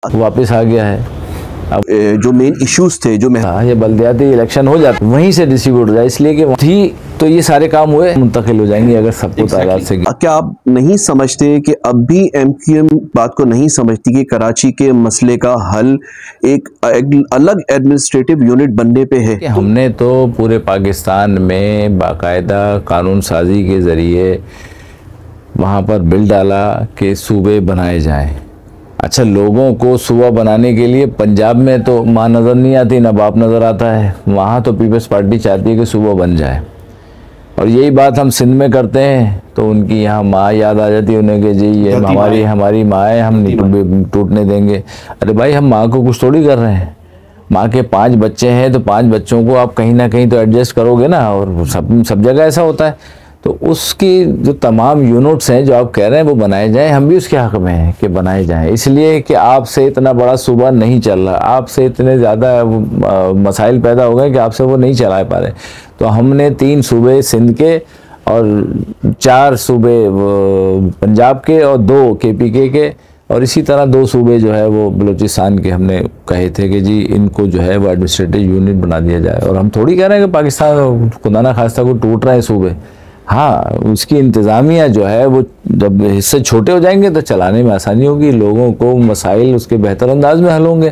वापस आ गया है। अब जो मेन इश्यूज थे जो ये बल्दियाती इलेक्शन हो जाते वहीं से डिस्ट्रीब्यूट हो जाए, इसलिए कि थी तो ये सारे काम हुए मुंतकिल हो जाएंगे अगर सबको तादाद से। क्या आप नहीं समझते कि अब भी एमक्यूएम बात को नहीं समझती कि कराची के मसले का हल एक अलग एडमिनिस्ट्रेटिव यूनिट बनने पे है? हमने तो पूरे पाकिस्तान में बाकायदा कानून साजी के ज़रिए वहाँ पर बिल डाला कि सूबे बनाए जाएं। अच्छा, लोगों को सूबा बनाने के लिए पंजाब में तो माँ नज़र नहीं आती ना बाप नज़र आता है, वहाँ तो पीपल्स पार्टी चाहती है कि सूबा बन जाए। और यही बात हम सिंध में करते हैं तो उनकी यहाँ माँ याद आ जाती है उन्हें कि जी ये हमारी माँ है, हम नहीं टूटने देंगे। अरे भाई, हम माँ को कुछ थोड़ी कर रहे हैं। माँ के 5 बच्चे हैं तो 5 बच्चों को आप कहीं ना कहीं तो एडजस्ट करोगे ना, और सब जगह ऐसा होता है। तो उसकी जो तमाम यूनिट्स हैं जो आप कह रहे हैं वो बनाए जाएं, हम भी उसके हक़ में हैं कि बनाए जाएं, इसलिए कि आपसे इतना बड़ा सूबा नहीं चल रहा, आपसे इतने ज़्यादा मसाइल पैदा हो गए कि आपसे वो नहीं चला पा रहे। तो हमने 3 सूबे सिंध के और 4 सूबे पंजाब के और 2 KPK के और इसी तरह 2 सूबे जो है वो बलूचिस्तान के हमने कहे थे कि जी इनको जो है वो एडमिनिस्ट्रेटिव यूनिट बना दिया जाए। और हम थोड़ी कह रहे हैं कि पाकिस्तान खुदा ना खास्ता को टूट रहे हैं सूबे। हाँ, उसकी इंतज़ामिया जो है वो जब हिस्से छोटे हो जाएंगे तो चलाने में आसानी होगी, लोगों को मसाइल उसके बेहतर अंदाज में हल होंगे।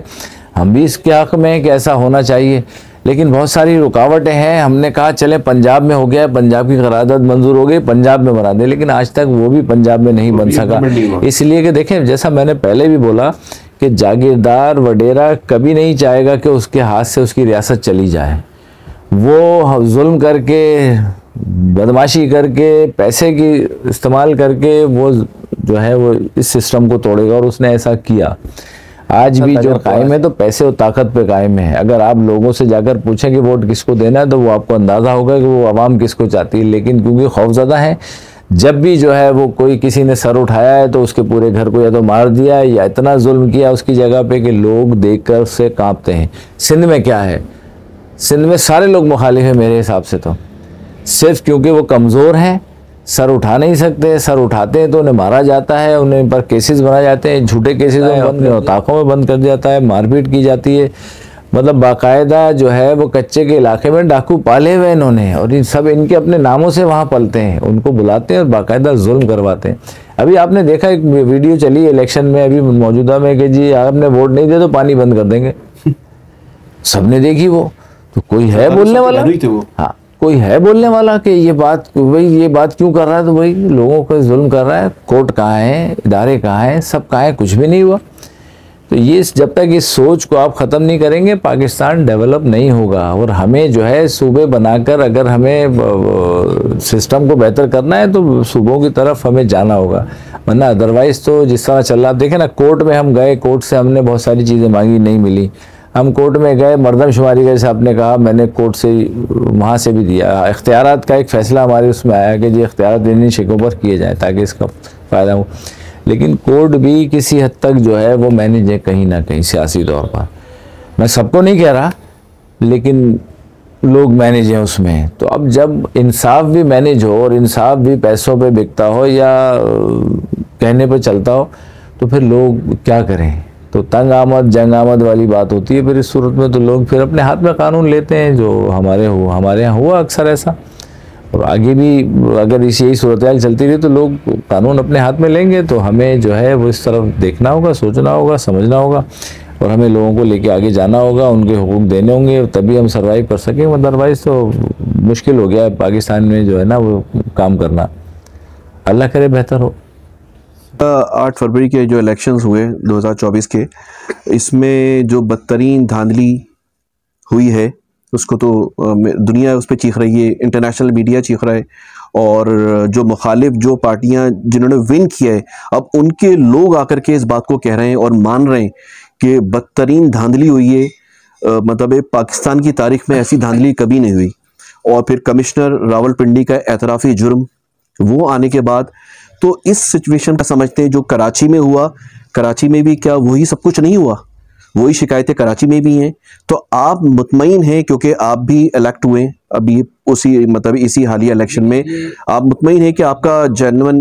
हम भी इसके हक़ में हैं कि ऐसा होना चाहिए, लेकिन बहुत सारी रुकावटें हैं। हमने कहा चले पंजाब में हो गया, पंजाब की करारदाद मंजूर हो गई, पंजाब में बना दे, लेकिन आज तक वो भी पंजाब में नहीं बन सका। इसलिए कि देखें, जैसा मैंने पहले भी बोला कि जागीरदार वडेरा कभी नहीं चाहेगा कि उसके हाथ से उसकी रियासत चली जाए। वो जुल्म करके, बदमाशी करके, पैसे की इस्तेमाल करके वो जो है वो इस सिस्टम को तोड़ेगा, और उसने ऐसा किया। आज भी जो कायम है तो पैसे और ताकत पे कायम है। अगर आप लोगों से जाकर पूछें कि वोट किसको देना है तो वो आपको अंदाज़ा होगा कि वो आवाम किसको चाहती है, लेकिन क्योंकि खौफज़दा है, जब भी जो है वो कोई किसी ने सर उठाया है तो उसके पूरे घर को या तो मार दिया या इतना जुल्म किया उसकी जगह पे कि लोग देखकर उससे कांपते हैं। सिंध में क्या है? सिंध में सारे लोग मुखालिफ हैं मेरे हिसाब से, तो सिर्फ क्योंकि वो कमज़ोर हैं, सर उठा नहीं सकते। सर उठाते हैं तो उन्हें मारा जाता है, उन्हें पर केसेस बनाए जाते हैं, झूठे केसेस में ताकों में बंद कर दिया जाता है, मारपीट की जाती है। मतलब बाकायदा जो है वो कच्चे के इलाके में डाकू पाले हुए इन्होंने, और इन सब इनके अपने नामों से वहाँ पलते हैं, उनको बुलाते हैं और बाकायदा जुल्म करवाते हैं। अभी आपने देखा एक वीडियो चली इलेक्शन में अभी मौजूदा में कि जी आपने वोट नहीं दिया तो पानी बंद कर देंगे। सबने देखी वो, तो कोई है बोलने वाला? हाँ, कोई है बोलने वाला कि ये बात क्यों कर रहा है? तो भाई लोगों को जुल्म कर रहा है। कोर्ट कहाँ है, इदारे कहाँ हैं, सब कहाँ है, कुछ भी नहीं हुआ। तो ये जब तक इस सोच को आप ख़त्म नहीं करेंगे पाकिस्तान डेवलप नहीं होगा। और हमें जो है सूबे बनाकर अगर हमें सिस्टम को बेहतर करना है तो सूबों की तरफ हमें जाना होगा, वरना अदरवाइज़ तो जिस तरह चल रहा। देखें ना, कोर्ट में हम गए, कोर्ट से हमने बहुत सारी चीज़ें मांगी, नहीं मिली। हम कोर्ट में गए, मरदमशुमारी का जैसे आपने कहा, मैंने कोर्ट से वहाँ से भी दिया। इख्तियारात का एक फ़ैसला हमारे उसमें आया कि जी इख्तियारात इन शिकों पर किए जाएँ ताकि इसका फ़ायदा हो। लेकिन कोर्ट भी किसी हद तक जो है वो मैनेज है कहीं ना कहीं सियासी तौर पर। मैं सबको नहीं कह रहा, लेकिन लोग मैनेज हैं उसमें। तो अब जब इंसाफ भी मैनेज हो और इंसाफ भी पैसों पे बिकता हो या कहने पे चलता हो तो फिर लोग क्या करें? तो तंग आमद जंग आमद वाली बात होती है। फिर इस सूरत में तो लोग फिर अपने हाथ में कानून लेते हैं, जो हमारे यहाँ हुआ अक्सर ऐसा, और आगे भी अगर यही सूरत हाल चलती रही तो लोग कानून अपने हाथ में लेंगे। तो हमें जो है वो इस तरफ देखना होगा, सोचना होगा, समझना होगा, और हमें लोगों को लेके आगे जाना होगा, उनके हुकूक देने होंगे, तभी हम सर्वाइव कर सकेंगे। अदरवाइज़ तो मुश्किल हो गया पाकिस्तान में जो है ना वो काम करना। अल्लाह करे बेहतर हो। 8 फरवरी के जो इलेक्शंस हुए 2024 के, इसमें जो बदतरीन धांधली हुई है उसको तो दुनिया उस पर चीख रही है, इंटरनेशनल मीडिया चीख रहा है, और जो मुखालिफ जो पार्टियां जिन्होंने विन किया है अब उनके लोग आकर के इस बात को कह रहे हैं और मान रहे हैं कि बदतरीन धांधली हुई है। मतलब पाकिस्तान की तारीख में ऐसी धांधली कभी नहीं हुई। और फिर कमिश्नर रावलपिंडी का एतराफ़ी जुर्म वो आने के बाद तो इस सिचुएशन का समझते हैं जो कराची में हुआ, कराची में भी क्या वही सब कुछ नहीं हुआ? वही शिकायतें कराची में भी हैं। तो आप मुतमईन हैं क्योंकि आप भी इलेक्ट हुए, अब ये उसी मतलब इसी हालिया इलेक्शन में आप मुतमईन हैं कि आपका जेन्युइन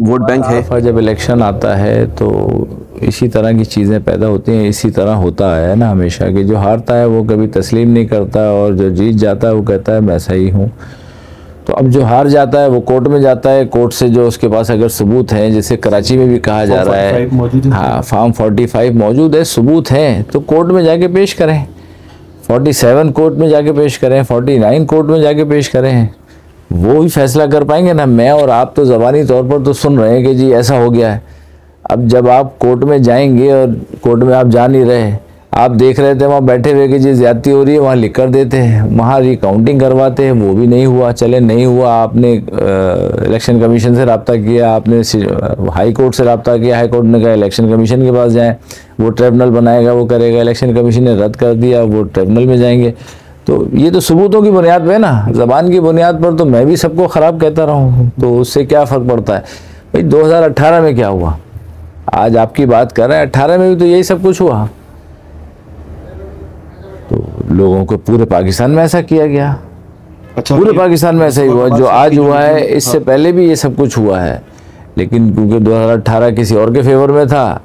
वोट बैंक है? दफा जब इलेक्शन आता है तो इसी तरह की चीज़ें पैदा होती हैं। इसी तरह होता है ना हमेशा, कि जो हारता है वो कभी तस्लीम नहीं करता और जो जीत जाता है वो कहता है मैं सही हूँ। तो अब जो हार जाता है वो कोर्ट में जाता है, कोर्ट से जो उसके पास अगर सबूत हैं, जैसे कराची में भी कहा जा रहा है, हाँ फॉर्म 45 मौजूद है, सबूत हैं, तो कोर्ट में जाके पेश करें, 47 कोर्ट में जाके पेश करें, 49 कोर्ट में जाके पेश करें, वो ही फैसला कर पाएंगे ना। मैं और आप तो ज़बानी तौर पर तो सुन रहे हैं कि जी ऐसा हो गया है। अब जब आप कोर्ट में जाएंगे और कोर्ट में आप जा नहीं रहे, आप देख रहे थे वहाँ बैठे हुए कि जी ज़्यादती हो रही है, वहाँ लिख कर देते हैं, वहाँ रिकाउंटिंग करवाते हैं, वो भी नहीं हुआ, चले नहीं हुआ, आपने इलेक्शन कमीशन से रब्ता किया, आपने हाई कोर्ट से रब्ता किया, हाई कोर्ट ने कहा इलेक्शन कमीशन के पास जाएँ, वो ट्रिब्यूनल बनाएगा, वो करेगा, इलेक्शन कमीशन ने रद्द कर दिया, वो ट्रिब्यूनल में जाएंगे। तो ये तो सबूतों की बुनियाद पे ना, ज़बान की बुनियाद पर तो मैं भी सबको ख़राब कहता रहा हूँ, तो उससे क्या फ़र्क पड़ता है भाई। 2018 में क्या हुआ, आज आपकी बात कर रहे हैं, 18 में भी तो यही सब कुछ हुआ। तो लोगों को पूरे पाकिस्तान में ऐसा किया गया, अच्छा, पूरे पाकिस्तान में ऐसा ही हुआ, जो आज हुआ है इससे पहले भी ये सब कुछ हुआ है, लेकिन क्योंकि 2018 किसी और के फेवर में था,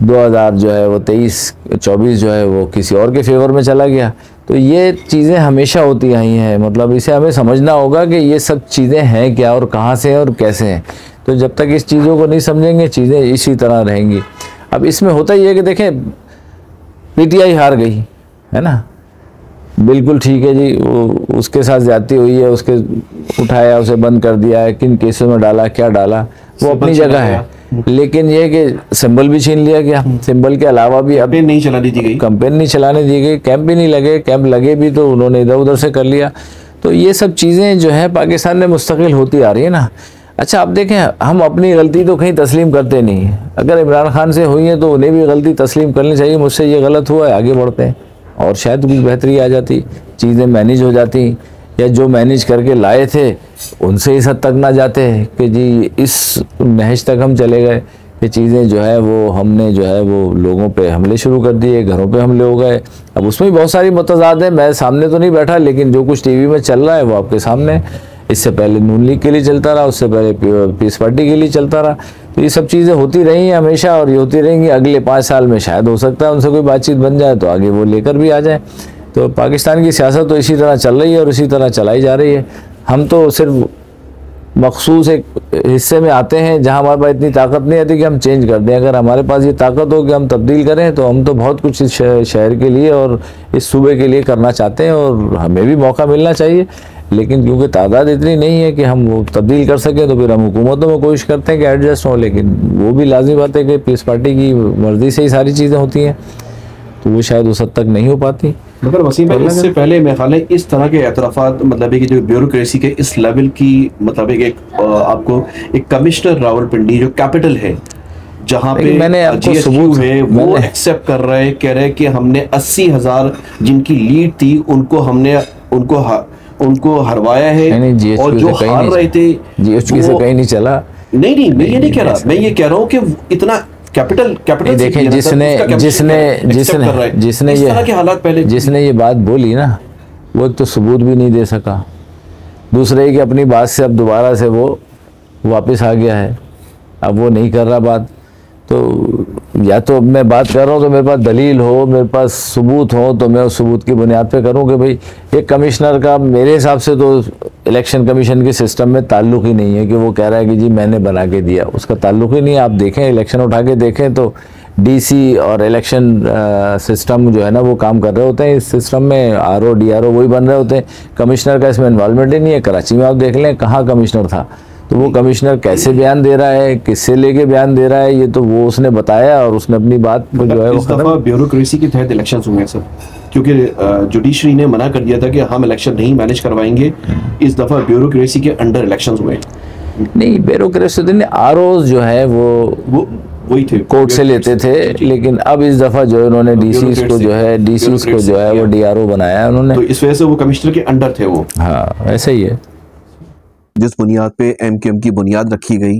2000 जो है वो 23-24 जो है वो किसी और के फेवर में चला गया। तो ये चीज़ें हमेशा होती आई हैं, मतलब इसे हमें समझना होगा कि ये सब चीज़ें हैं क्या और कहाँ से हैं और कैसे हैं। तो जब तक इस चीज़ों को नहीं समझेंगे चीज़ें इसी तरह रहेंगी। अब इसमें होता ही है कि देखें PTI हार गई है ना, बिल्कुल ठीक है जी, वो उसके साथ ज्यादती हुई है, उसके उठाया, उसे बंद कर दिया है, किन केसों में डाला, क्या डाला, वो अपनी जगह है, लेकिन ये कि सिंबल भी छीन लिया गया। सिंबल के अलावा भी अब नहीं चलाने दी गई, कैंपेन नहीं चलाने दी गई, कैंप भी नहीं लगे, कैंप लगे भी तो उन्होंने इधर उधर से कर लिया। तो ये सब चीज़ें जो है पाकिस्तान में मुस्तकिल होती आ रही है ना। अच्छा आप देखें, हम अपनी गलती तो कहीं तस्लीम करते नहीं, अगर इमरान खान से हुई है तो उन्हें भी गलती तस्लीम करनी चाहिए, मुझसे ये गलत हुआ है, आगे बढ़ते हैं और शायद कुछ बेहतरी आ जाती, चीज़ें मैनेज हो जाती, या जो मैनेज करके लाए थे उनसे इस हद तक ना जाते कि जी इस नहज तक हम चले गए कि चीज़ें जो है वो हमने जो है वो लोगों पे हमले शुरू कर दिए, घरों पे हमले हो गए। अब उसमें भी बहुत सारी मुतज़ाद है, मैं सामने तो नहीं बैठा, लेकिन जो कुछ टीवी में चल रहा है वो आपके सामने। इससे पहले नून लीग के लिए चलता रहा, उससे पहले पीस पार्टी के लिए चलता रहा। तो ये सब चीज़ें होती रही हैं हमेशा और ये होती रहेंगी। अगले 5 साल में शायद हो सकता है उनसे कोई बातचीत बन जाए तो आगे वो लेकर भी आ जाए। तो पाकिस्तान की सियासत तो इसी तरह चल रही है और इसी तरह चलाई जा रही है। हम तो सिर्फ मखसूस एक हिस्से में आते हैं जहां हमारे पास इतनी ताकत नहीं आती कि हम चेंज कर दें। अगर हमारे पास ये ताकत हो कि हम तब्दील करें तो हम तो बहुत कुछ इस शहर के लिए और इस सूबे के लिए करना चाहते हैं और हमें भी मौका मिलना चाहिए। लेकिन क्योंकि तादाद इतनी नहीं है कि हम वो तब्दील कर सकें तो फिर हम हुकूमतों में कोशिश करते हैं कि एडजस्ट हों, लेकिन वो भी लाजमी बात है कि पीस पार्टी की मर्जी से ही सारी चीज़ें होती हैं, तो वो शायद उस हद तक नहीं हो पाती। मगर वसीम भाई, इससे पहले मेरे ख्याल है इस तरह के एतराफ़ात मतलब है कि जो ब्यूरोक्रेसी के इस लेवल की मतलब एक आपको एक कमिश्नर रावलपिंडी जो कैपिटल है जहाँ पे मैंने आपको सबूत है वो एक्सेप्ट कर रहे हैं, कह रहे हैं कि हमने 80,000 जिनकी लीड थी उनको हरवाया है और जो हार रहे थे GHQ से कहीं नहीं चला। नहीं मैं ये नहीं कह रहा, मैं ये कह रहा हूँ कि इतना कैपिटल देखें जिसने ये बात बोली ना वो एक तो सबूत भी नहीं दे सका, दूसरे कि अपनी बात से अब दोबारा से वो वापस आ गया है, अब वो नहीं कर रहा बात। तो या तो अब मैं बात कर रहा हूँ तो मेरे पास दलील हो, मेरे पास सबूत हो, तो मैं उस सबूत की बुनियाद पे करूँ कि भाई एक कमिश्नर का मेरे हिसाब से तो इलेक्शन कमीशन के सिस्टम में ताल्लुक़ ही नहीं है कि वो कह रहा है कि जी मैंने बना के दिया, उसका ताल्लुक़ ही नहीं है। आप देखें इलेक्शन उठा के देखें तो DC और इलेक्शन सिस्टम जो है ना वो काम कर रहे होते हैं, इस सिस्टम में RO DRO वही बन रहे होते हैं, कमिश्नर का इसमें इन्वॉल्वमेंट ही नहीं है। कराची में आप देख लें कहाँ कमिश्नर था, तो वो कमिश्नर कैसे बयान दे रहा है, किससे लेके बयान दे रहा है, ये तो वो उसने बताया और उसने अपनी बात को जो है वो खत्म। ब्यूरोक्रेसी के तहत इलेक्शन हुए हैं सर, क्योंकि जुडिशरी ने मना कर दिया था कि हम इलेक्शन नहीं मैनेज करवाएंगे, इस दफ़ा ब्यूरोक्रेसी के अंडर इलेक्शन हुए। नहीं, ब्यूरोक्रेसी ROs जो है वो वही थे, कोर्ट से लेते थे, लेकिन अब इस दफ़ा जो है उन्होंने DCs को जो है वो DRO बनाया उन्होंने, तो इस वजह से वो कमिश्नर के अंडर थे वो। हाँ ऐसा ही है। जिस बुनियाद पे MQM की बुनियाद रखी गई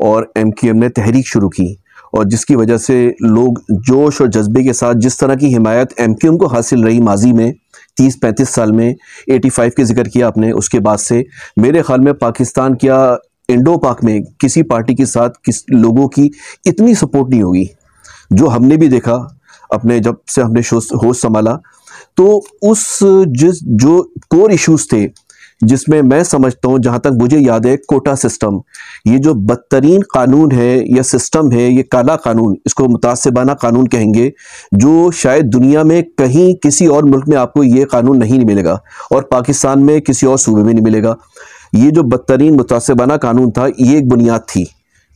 और MQM ने तहरीक शुरू की और जिसकी वजह से लोग जोश और जज्बे के साथ जिस तरह की हिमायत MQM को हासिल रही माजी में 30-35 साल में 85 के जिक्र किया आपने, उसके बाद से मेरे ख्याल में पाकिस्तान क्या इंडो पाक में किसी पार्टी के साथ किस लोगों की इतनी सपोर्ट नहीं होगी जो हमने भी देखा अपने जब से हमने होश संभाला। तो उस जो कोर इश्यूज थे जिसमें मैं समझता हूँ, जहाँ तक मुझे याद है, कोटा सिस्टम, ये जो बदतरीन कानून है या सिस्टम है, ये काला कानून, इसको मुतासिबाना कानून कहेंगे, जो शायद दुनिया में कहीं किसी और मुल्क में आपको ये कानून नहीं मिलेगा और पाकिस्तान में किसी और सूबे में नहीं मिलेगा। ये जो बदतरीन मुतासिबाना कानून था, ये एक बुनियाद थी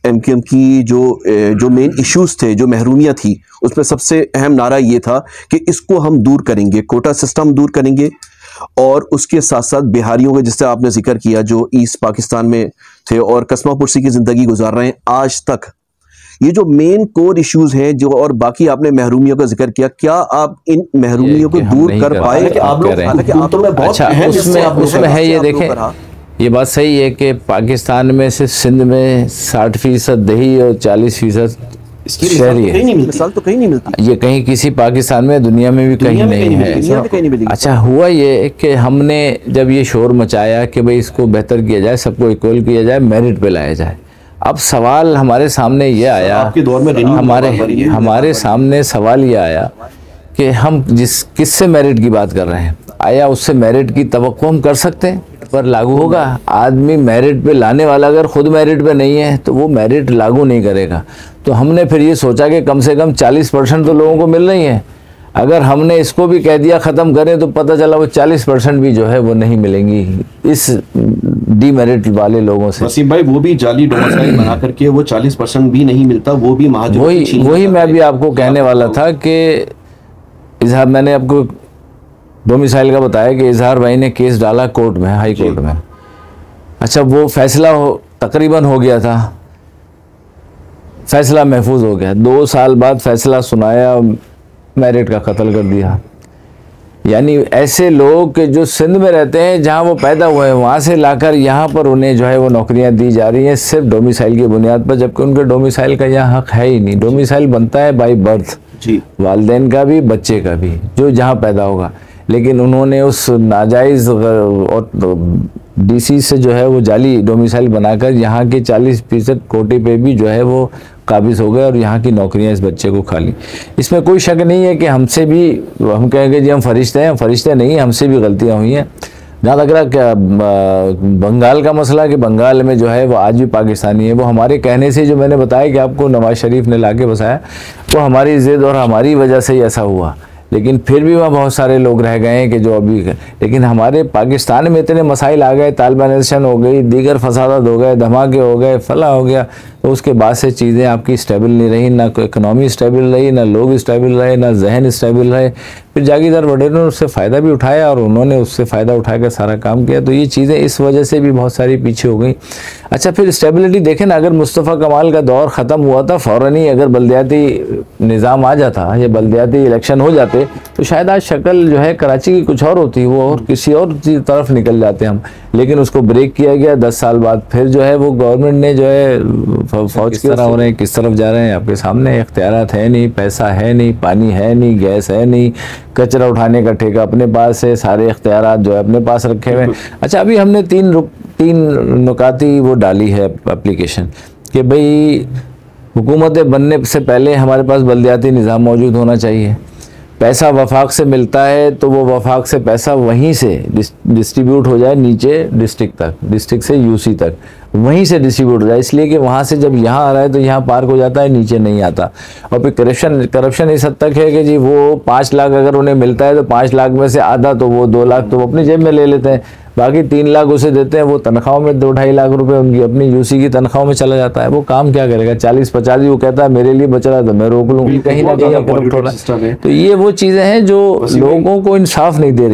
एमक्यूएम की। जो मेन इश्यूज थे, जो महरूमियत थी, उसमें सबसे अहम नारा ये था कि इसको हम दूर करेंगे, कोटा सिस्टम दूर करेंगे। और उसके साथ साथ बिहारियों का, जिससे आपने जिक्र किया, जो ईस्ट पाकिस्तान में थे और कस्मा पुरसी की ज़िंदगी गुजार रहे हैं आज तक, ये जो मेन कोर इश्यूज हैं जो, और बाकी आपने महरूमियों का जिक्र किया, क्या आप इन महरूमियों को दूर कर पाए? आप लोग, हालांकि आप तो मैं बहुत उसमें है, ये देखें, ये बात सही है कि पाकिस्तान में से सिंध में 60% दही और 40% शहरी है। मिसाल तो कहीं नहीं मिलती, ये कहीं किसी पाकिस्तान में, दुनिया में भी कहीं नहीं है। अच्छा, हुआ ये कि हमने जब ये शोर मचाया कि भाई इसको बेहतर किया जाए, सबको इक्वल किया जाए, मेरिट पे लाया जाए, अब सवाल हमारे सामने ये आया, आपके दौर में हमारे सामने सवाल ये आया कि हम किससे मेरिट की बात कर रहे हैं, आया उससे मेरिट की तवक्को हम कर सकते हैं पर लागू होगा? आदमी मेरिट पे लाने वाला अगर खुद मेरिट पे नहीं है तो वो मेरिट लागू नहीं करेगा। तो हमने फिर ये सोचा कि कम से कम 40% तो लोगों को मिल रही है, अगर हमने इसको भी कह दिया ख़त्म करें तो पता चला वो 40% भी जो है वो नहीं मिलेंगी इस डीमेरिट वाले लोगों से। वसीम भाई, वो भी जाली डोमिसाइल बना करके वो 40% भी नहीं मिलता, वो भी वही मैं भी आपको कहने वाला था कि इजहार, मैंने आपको डोमिसाइल का बताया कि इजहार भाई ने केस डाला कोर्ट में, हाई कोर्ट में। अच्छा, वो फैसला तकरीबन हो गया था, फैसला महफूज हो गया, 2 साल बाद फैसला सुनाया, मेरिट का कत्ल कर दिया। यानी ऐसे लोग कि जो सिंध में रहते हैं, जहां वो पैदा हुए हैं, वहां से लाकर यहाँ पर उन्हें जो है वो नौकरियां दी जा रही हैं सिर्फ डोमिसाइल की बुनियाद पर, जबकि उनके डोमिसाइल का यहाँ हक है ही नहीं। डोमिसाइल बनता है बाई बर्थ, वालिदैन का भी, बच्चे का भी, जो जहाँ पैदा होगा। लेकिन उन्होंने उस नाजायज़ और डीसी से जो है वो जाली डोमिसाइल बनाकर यहाँ के 40% कोटे पे भी जो है वो काबिज हो गए और यहाँ की नौकरियाँ इस बच्चे को खा ली। इसमें कोई शक नहीं है कि हमसे भी, हम कहेंगे जी हम फरिश्ते हैं, फरिश्ते नहीं, हमसे भी गलतियाँ हुई हैं। जहाँ लग रहा क्या बंगाल का मसला, कि बंगाल में जो है वो आज भी पाकिस्तानी है, वो हमारे कहने से, जो मैंने बताया कि आपको नवाज शरीफ ने लाके बसाया, वो हमारी ज़िद और हमारी वजह से ही ऐसा हुआ। लेकिन फिर भी वहाँ बहुत सारे लोग रह गए हैं कि जो अभी, लेकिन हमारे पाकिस्तान में इतने मसाइल आ गए, तालिबानाइजेशन हो गई, दीगर फसादात हो गए, धमाके हो गए, फला हो गया, तो उसके बाद से चीज़ें आपकी स्टेबल नहीं रही, ना इकनॉमी स्टेबल रही, ना लोग स्टेबल रहे, ना जहन स्टेबल रहे। फिर जागीरदार वडेरों ने उससे फ़ायदा भी उठाया और उन्होंने उससे फ़ायदा उठाकर सारा काम किया, तो ये चीज़ें इस वजह से भी बहुत सारी पीछे हो गई। अच्छा, फिर स्टेबिलिटी देखें ना, अगर मुस्तफ़ा कमाल का दौर ख़त्म हुआ था, फ़ौरन ही अगर बल्दियाती निज़ाम आ जाता या बल्दियाती इलेक्शन हो जाते तो शायद आज शक्ल जो है कराची की कुछ और होती, वो और किसी और तरफ निकल जाते हम। लेकिन उसको ब्रेक किया गया 10 साल बाद। फिर जो है वो गवर्नमेंट ने जो है फौज की तरह हो रहे हैं, किस तरफ जा रहे हैं आपके सामने, इख्तियारात है नहीं, पैसा है नहीं, पानी है नहीं, गैस है नहीं, कचरा उठाने का ठेका अपने पास है, सारे इख्तियारात जो है अपने पास रखे हुए। अच्छा, अभी हमने तीन नुकाती वो डाली है एप्लीकेशन कि भाई हुकूमतें बनने से पहले हमारे पास बल्दियाती निज़ाम मौजूद होना चाहिए। पैसा वफाक से मिलता है तो वो वफाक से पैसा वहीं से डिस्ट्रीब्यूट हो जाए नीचे डिस्ट्रिक्ट तक, डिस्ट्रिक्ट से यूसी तक वहीं से डिस्ट्रीब्यूट हो जाए, इसलिए कि वहाँ से जब यहाँ आ रहा है तो यहाँ पार्क हो जाता है, नीचे नहीं आता। और फिर करप्शन इस हद तक है कि जी वो 5 लाख अगर उन्हें मिलता है तो 5 लाख में से आधा तो वो 2 लाख तो वो अपनी जेब में ले लेते हैं, बाकी 3 लाख उसे देते हैं, वो तनख्वाह में 2-2.5 लाख रुपए उनकी अपनी यूसी की तनख्वाह में चला जाता है। वो काम क्या करेगा? 40-50 ही वो कहता है मेरे लिए बच रहा है तो मैं रोक लूँ, कहीं ना कहीं करप्ट हो रहा है। तो ये वो चीज़ें हैं जो लोगों को इंसाफ नहीं दे रही।